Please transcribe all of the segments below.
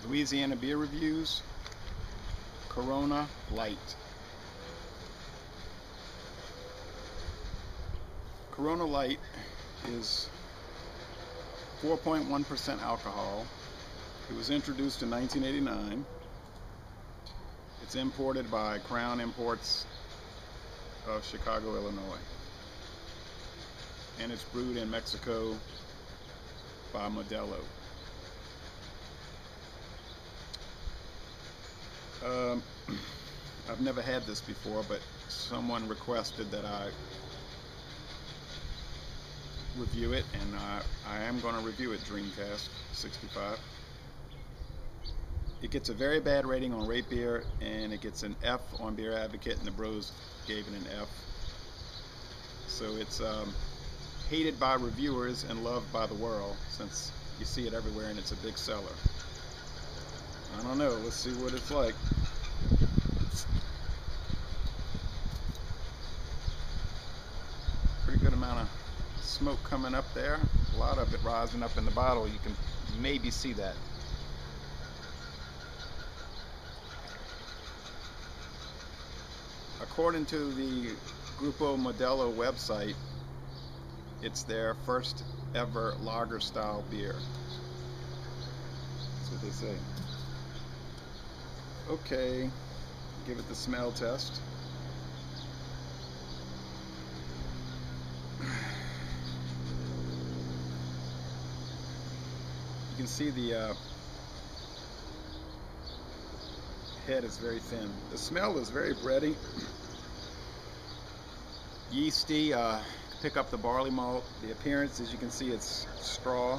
Louisiana beer reviews. Corona Light. Corona Light is 4.1% alcohol. It was introduced in 1989. It's imported by Crown Imports of Chicago, Illinois. And it's brewed in Mexico by Modelo. I've never had this before, but someone requested that I review it, and I am going to review it, Dreamcast 65. It gets a very bad rating on Rate Beer, and it gets an F on Beer Advocate, and the bros gave it an F. So it's hated by reviewers and loved by the world, since you see it everywhere and it's a big seller. I don't know, let's see what it's like. Pretty good amount of smoke coming up there. A lot of it rising up in the bottle. You can maybe see that. According to the Grupo Modelo website, it's their first ever lager style beer. That's what they say. Okay, give it the smell test. You can see the head is very thin. The smell is very bready, yeasty. Pick up the barley malt. The appearance, as you can see, it's straw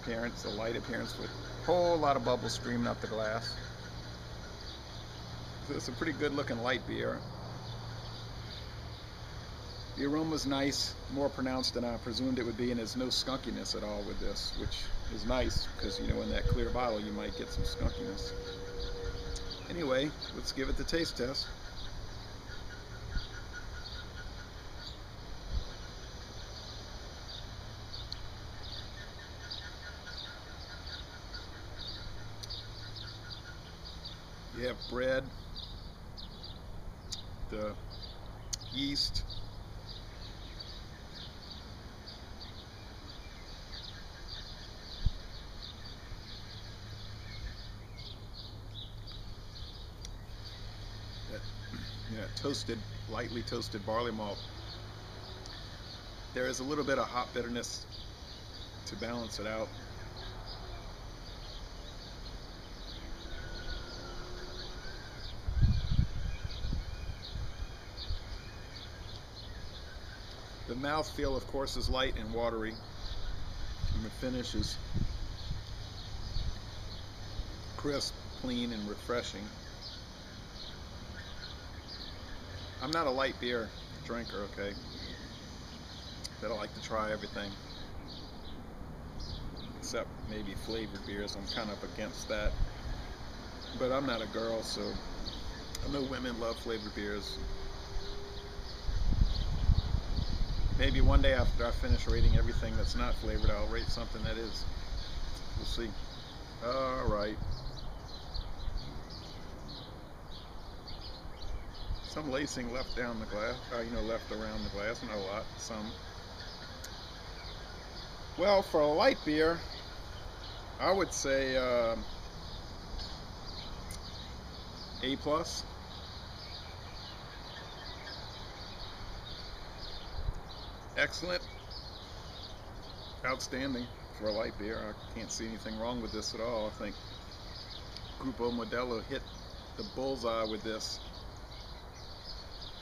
appearance, a light appearance with a whole lot of bubbles streaming up the glass. So it's a pretty good looking light beer. The aroma's nice, more pronounced than I presumed it would be, and there's no skunkiness at all with this, which is nice because, you know, in that clear bottle you might get some skunkiness. Anyway, let's give it the taste test. You have bread, the yeast, toasted, lightly toasted barley malt. There is a little bit of hop bitterness to balance it out. The mouthfeel, of course, is light and watery, and the finish is crisp, clean, and refreshing. I'm not a light beer drinker, okay, but I like to try everything, except maybe flavored beers. I'm kind of against that, but I'm not a girl, so I know women love flavored beers. Maybe one day after I finish rating everything that's not flavored, I'll rate something that is. We'll see. All right. Some lacing left down the glass, left around the glass. Not a lot, some. Well, for a light beer, I would say A+. Excellent. Outstanding for a light beer. I can't see anything wrong with this at all. I think Grupo Modelo hit the bullseye with this.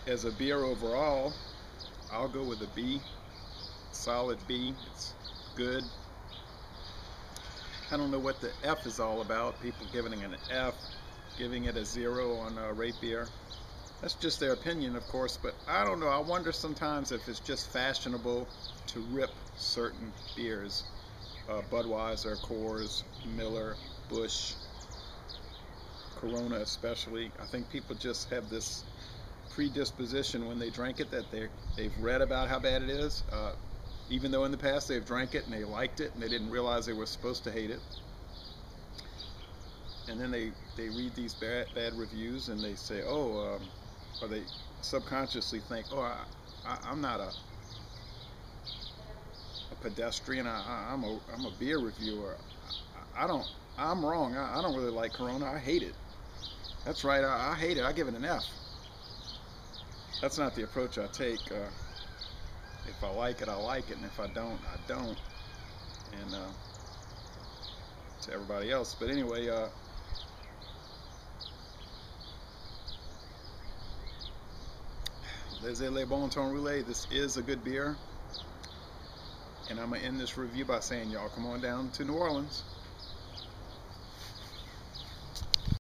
As a beer overall, I'll go with a B. Solid B. It's good. I don't know what the F is all about. People giving it an F, giving it a 0 on Rate Beer. That's just their opinion, of course, but I don't know. I wonder sometimes if it's just fashionable to rip certain beers. Budweiser, Coors, Miller, Busch, Corona especially. I think people just have this predisposition when they drink it that they've read about how bad it is, even though in the past they've drank it and they liked it and they didn't realize they were supposed to hate it. and then they read these bad reviews and they say, oh, or they subconsciously think, oh, I'm not a pedestrian. I'm a beer reviewer. I'm wrong. I don't really like Corona. I hate it. That's right. I hate it. I give it an F. That's not the approach I take. If I like it, I like it, and if I don't, I don't. And to everybody else. But anyway, Les Bon Ton Roulé. This is a good beer. And I'm going to end this review by saying, y'all come on down to New Orleans.